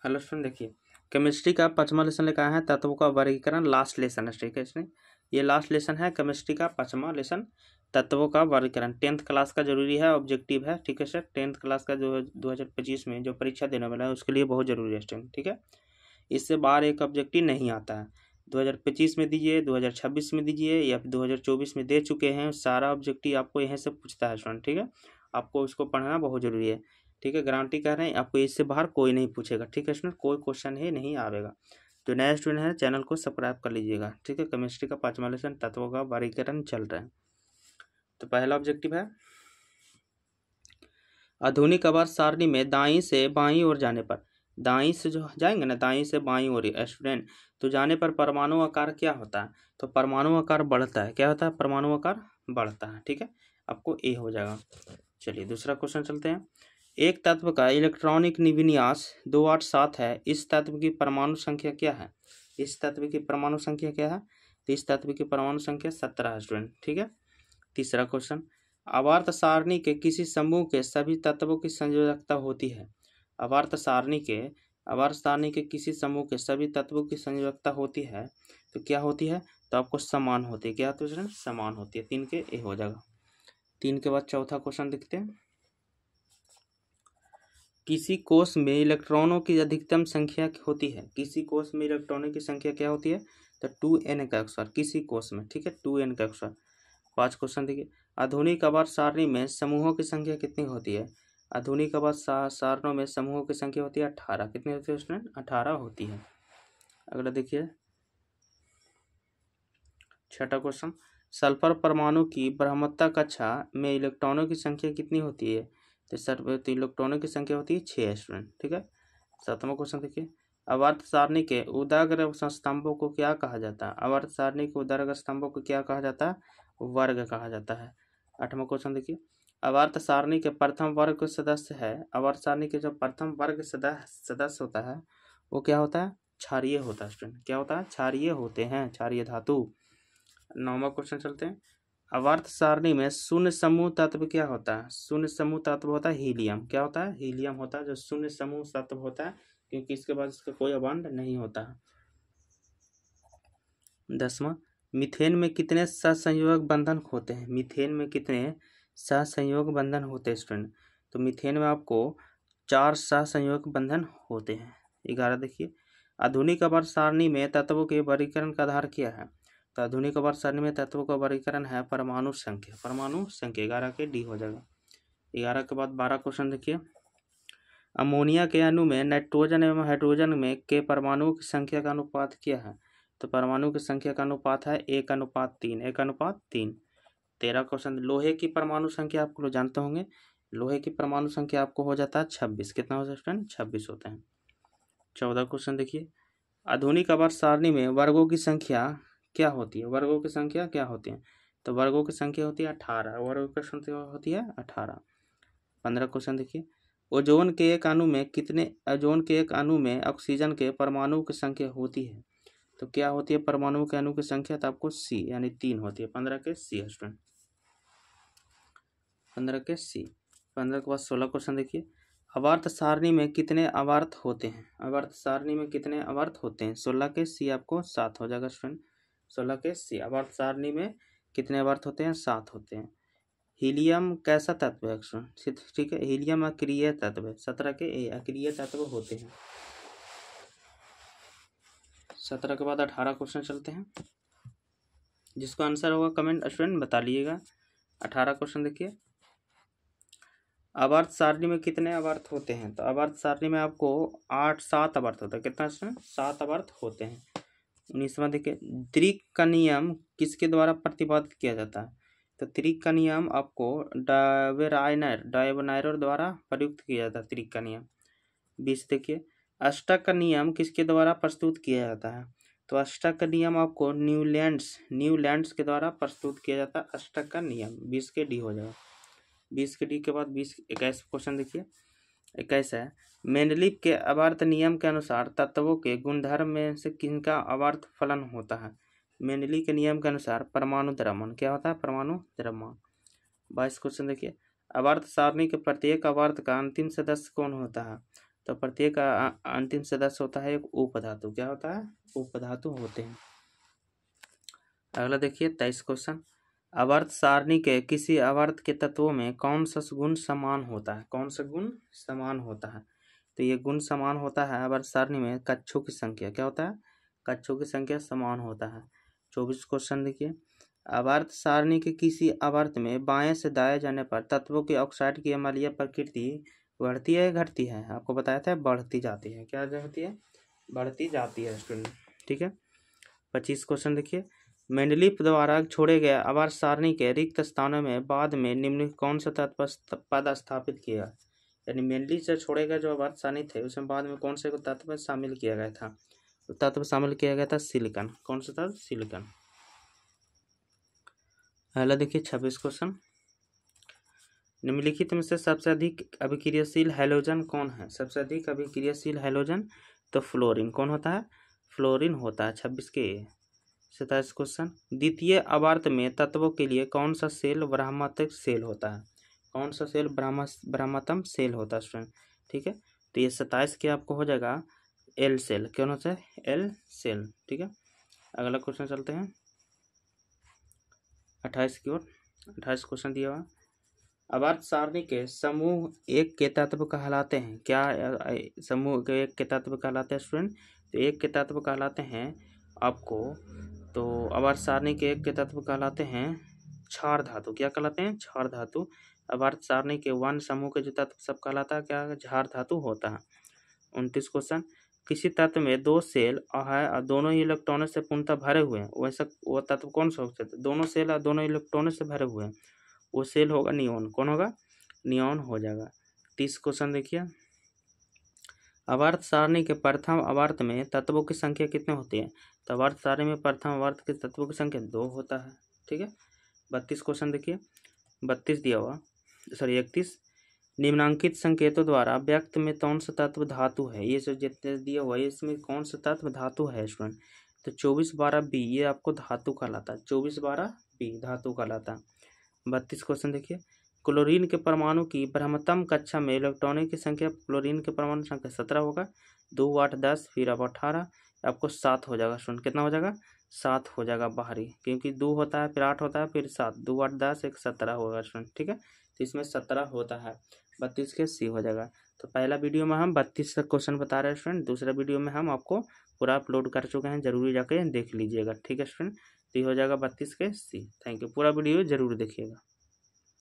Hello student, देखिए chemistry का 5वां लेसन लिखा है तत्वों का वर्गीकरण। लास्ट लेसन है, ठीक है। इसमें ये लास्ट लेसन है केमिस्ट्री का 5वां लेसन, तत्वों का वर्गीकरण। 10th क्लास का जरूरी है, ऑब्जेक्टिव है, ठीक है सर। 10th क्लास का जो 2025 में जो परीक्षा देने वाला है उसके लिए बहुत जरूरी है स्टूडेंट, ठीक है। इससे बाहर एक ऑब्जेक्टिव नहीं आता है। 2025 में दीजिए, 2026 में दीजिए या फिर 2024 में दे चुके हैं, सारा ऑब्जेक्टिव आपको यहीं से पूछता है स्टूडेंट, ठीक है। आपको इसको पढ़ना बहुत जरूरी है, ठीक है। गारंटी कर रहे हैं आपको इससे बाहर कोई नहीं पूछेगा, ठीक है स्टूडेंट। कोई क्वेश्चन ही नहीं आवेगा। जो नया स्टूडेंट है चैनल को सब्सक्राइब कर लीजिएगा, ठीक है। केमिस्ट्री का 5वां लेसन तत्वों का वर्गीकरण चल रहा है। तो पहला ऑब्जेक्टिव है, आधुनिक आवर्त सारणी में दाईं से बाईं ओर जाने पर, दाईं से जो जाएंगे ना, दाईं से बाईं ओर स्टूडेंट, तो जाने पर परमाणु आकार क्या होता है? तो परमाणु आकार बढ़ता है। क्या होता है? परमाणु आकार बढ़ता है, ठीक है। आपको ए हो जाएगा। चलिए दूसरा क्वेश्चन चलते हैं। एक तत्व का इलेक्ट्रॉनिक विन्यास 287 है। इस तत्व की परमाणु संख्या क्या है? इस तत्व की परमाणु संख्या क्या है? तो इस तत्व की परमाणु संख्या 17 है स्टूडेंट, ठीक है। तीसरा क्वेश्चन, आवर्त सारणी के किसी समूह के सभी तत्वों की संयोजकता होती है। आवर्त सारणी के किसी समूह के सभी तत्वों की संयोजकता होती है, तो क्या होती है? तो आपको समान होती है। क्या होती है स्टूडेंट? समान होती है। 3 के ए हो जाएगा। 3 के बाद चौथा क्वेश्चन देखते हैं। किसी कोष में इलेक्ट्रॉनों की अधिकतम संख्या होती है। किसी कोष में इलेक्ट्रॉनों की संख्या क्या होती है? तो 2n का अक्षर किसी कोष में, ठीक है, 2n का अक्षर। 5 क्वेश्चन देखिए। आधुनिक आवर्त सारणी में समूहों की संख्या कितनी होती है? आधुनिक आवर्त सारणियों में समूहों की संख्या होती है 18। कितनी होती है स्टूडेंट? 18 होती है। अगला देखिए, छठा क्वेश्चन, सल्फर परमाणु की ब्रह्मत्ता कक्षा में इलेक्ट्रॉनों की संख्या कितनी होती है? तो इलेक्ट्रॉनों की संख्या होती है 6 स्टूडेंट, ठीक है। 7वां क्वेश्चन देखिए, आवर्त सारणी के उदाग्र स्तंभों को क्या कहा जाता है? आवर्त सारणी के उदाग्र स्तंभों को क्या कहा जाता है? वर्ग कहा जाता है। 8वां क्वेश्चन देखिए, आवर्त सारणी के प्रथम वर्ग के सदस्य है। आवर्त सारणी के जो प्रथम वर्ग सदस्य होता है वो क्या होता है? क्षारीय होता है स्टूडेंट। क्या होता है? क्षारीय होते हैं, क्षारीय धातु। 9वां क्वेश्चन चलते हैं। आवर्त सारणी में शून्य समूह तत्व क्या होता है? शून्य समूह तत्व होता है हीलियम। क्या होता है? हीलियम होता है जो शून्य समूह तत्व होता है, क्योंकि इसके बाद इसका कोई अबॉन्ड नहीं होता है। 10वां, मीथेन में कितने सहसंयोजक बंधन होते हैं? मीथेन में कितने सहसंयोजक बंधन होते हैं स्टूडेंट? तो मीथेन में आपको 4 सहसंयोजक बंधन होते हैं। 11 देखिए, आधुनिक आवर्त सारणी में तत्वों के वर्गीकरण का आधार क्या है? तो आधुनिक आवर्त सारणी में तत्वों का वर्गीकरण है परमाणु संख्या। परमाणु संख्या 11 के डी हो जाएगा। 11 के बाद 12 क्वेश्चन देखिए, अमोनिया के अणु में नाइट्रोजन एवं हाइड्रोजन में के परमाणुओं की संख्या का अनुपात क्या है? तो परमाणु की संख्या का अनुपात है 1:3। 1:3। 13 क्वेश्चन, लोहे की परमाणु संख्या आप लोग जानते होंगे। लोहे की परमाणु संख्या आपको हो जाता है 26। कितना हो जाता है? 26 होते हैं। 14 क्वेश्चन देखिए, आधुनिक आवर्त सारणी में वर्गों की संख्या क्या होती है? वर्गों की संख्या क्या होती है? तो वर्गों की संख्या होती है 18। वर्गों की संख्या होती है 18। 15 क्वेश्चन देखिए, ओजोन के एक अणु में ऑक्सीजन के परमाणु की संख्या होती है, तो क्या होती है परमाणु के अणु की संख्या? तो आपको सी यानी 3 होती है। 15 के सी है स्टूडेंट, 15 के सी। 15 के बाद 16 क्वेश्चन देखिए, आवर्त सारणी में कितने आवर्त होते हैं? आवर्त सारणी में कितने आवर्त होते हैं? 16 के सी आपको 7 हो जाएगा स्टूडेंट। 16 के सी, आवर्त सारणी में कितने आवर्त होते हैं? 7 होते हैं। हीलियम कैसा तत्व है स्टूडेंट? ठीक है, हीलियम अक्रिय तत्व है। 17 के ए अक्रिय तत्व होते हैं। 17 के बाद 18 क्वेश्चन चलते हैं, जिसका आंसर होगा कमेंट स्टूडेंट बता लीजिएगा। 18 क्वेश्चन देखिए, आवर्त सारणी में कितने आवर्त होते हैं? तो आवर्त सारणी में आपको 7 आवर्त होता है। कितना स्टूडेंट? 7 आवर्त होते हैं। 19वां देखिए, त्रिक का नियम किसके द्वारा प्रतिपादित किया जाता है? तो त्रिक का नियम आपको डायवनाइर द्वारा प्रयुक्त किया जाता है, त्रिक का नियम। 20 देखिए, अष्टक का नियम किसके द्वारा प्रस्तुत किया जाता है? तो अष्टक का नियम आपको न्यूलैंड्स के द्वारा प्रस्तुत किया जाता है अष्टक का नियम। 20 के डी हो जाएगा। 20 के डी के बाद 21 क्वेश्चन देखिए। 21 है, मेंडलीव के आवर्त नियम के अनुसार तत्वों के गुणधर्म में से किनका आवर्त फलन होता है? मेंडलीव के नियम के अनुसार परमाणु द्रव्यमान। क्या होता है? परमाणु द्रव्यमान। 22 क्वेश्चन देखिए, आवर्त सारणी के प्रत्येक आवर्त का अंतिम सदस्य कौन होता है? तो प्रत्येक अंतिम सदस्य होता है एक उपधातु। क्या होता है? उपधातु होते हैं। अगला देखिए 23 क्वेश्चन, आवर्त सारणी के किसी आवर्त के तत्वों में कौन सा गुण समान होता है? कौन सा गुण समान होता है? तो ये गुण समान होता है आवर्त सारणी में कक्षों की संख्या। क्या होता है? कक्षों की संख्या समान होता है। 24 क्वेश्चन देखिए, आवर्त सारणी के किसी आवर्त में बाएं से दाएं जाने पर तत्वों की ऑक्साइड की अम्लीय प्रकृति बढ़ती है या घटती है? आपको बताया था बढ़ती जाती है। क्या जाती है? बढ़ती जाती है स्टूडेंट। ठीक है। 25 क्वेश्चन देखिए, मेंडलीफ द्वारा छोड़े गए आवर्त सारणी के रिक्त स्थानों में बाद में निम्न कौन सा तत्व पद स्थापित किया? यानी मेंडली से छोड़े गए जो आवर्त सारणी थे उसमें बाद में कौन से तत्व शामिल किया गया था? तो तत्व शामिल किया गया था सिलिकॉन। कौन सा तत्व? सिलिकॉन। पहला देखिए 26 क्वेश्चन, निम्नलिखित में से सबसे अधिक अभिक्रियाशील हैलोजन कौन है? सबसे अधिक अभिक्रियाशील हैलोजन तो फ्लोरीन। कौन होता है? फ्लोरीन होता है। 26 के 27 क्वेश्चन, द्वितीय आवर्त में तत्वों के लिए कौन सा सेल ब्रह्मात्मक सेल होता है? कौन सा सेल ब्रह्मात्मक सेल होता है स्टूडेंट? ठीक है। तो ये 27 के आपको हो जाएगा एल सेल। कौन होता है? L cell. ठीक है। अगला क्वेश्चन चलते हैं 28 की ओर। 28 क्वेश्चन दिया हुआ, आवर्त सारणी के समूह एक के तत्व कहलाते हैं। क्या समूह के एक के तत्व कहलाते हैं स्टूडेंट? तो एक के तत्व कहलाते हैं आपको, तो आवर्त सारणी के एक के तत्व कहलाते हैं क्षार धातु। क्या कहलाते हैं? क्षार धातु। आवर्त सारणी के वन समूह के जो तत्व सब कहलाता है क्या? क्षार धातु होता है। 29 क्वेश्चन, किसी तत्व में दो सेल है और दोनों ही इलेक्ट्रॉनों से पूर्णतः भरे हुए हैं, वैसा वो तत्व कौन सा हो सकता है? दोनों सेल और दोनों इलेक्ट्रॉनों से भरे हुए हैं, वो सेल होगा नियॉन। कौन होगा? नियॉन हो जाएगा। 30 क्वेश्चन देखिए, आवर्त सारणी के प्रथम आवर्त में तत्वों की संख्या कितने होती है? तो आवर्त सारणी में प्रथम आवर्त के तत्वों की संख्या 2 होता है। ठीक है। 32 क्वेश्चन देखिए, 32 दिया हुआ, सॉरी 31, निम्नांकित संकेतों द्वारा व्यक्त में कौन सा तत्व धातु है? ये जो जितने दिया हुआ है इसमें कौन सा तत्व धातु है स्टूडेंट? तो 2412 बी ये आपको धातु कहलाता है। 2412 बी धातु कहलाता है। 32 क्वेश्चन देखिए, क्लोरीन के परमाणु की ब्रह्मतम कक्षा में इलेक्ट्रॉनों की संख्या, क्लोरीन के परमाणु संख्या 17 होगा। 2 8 10 फिर अब 18 आपको 7 हो जाएगा स्टूडेंट। कितना हो जाएगा? 7 हो जाएगा बाहरी, क्योंकि 2 होता है फिर 8 होता है फिर 7, 2 8 10 एक 17 होगा स्टूडेंट। ठीक है। तो इसमें 17 होता है। 32 के सी हो जाएगा। तो पहला वीडियो में हम 32 क्वेश्चन बता रहे हैं स्टूडेंट, दूसरा वीडियो में हम आपको पूरा अपलोड कर चुके हैं, जरूरी जाके देख लीजिएगा। ठीक है स्टूडेंट। तो ये हो जाएगा 32 के सी। Thank you. पूरा वीडियो जरूर देखिएगा।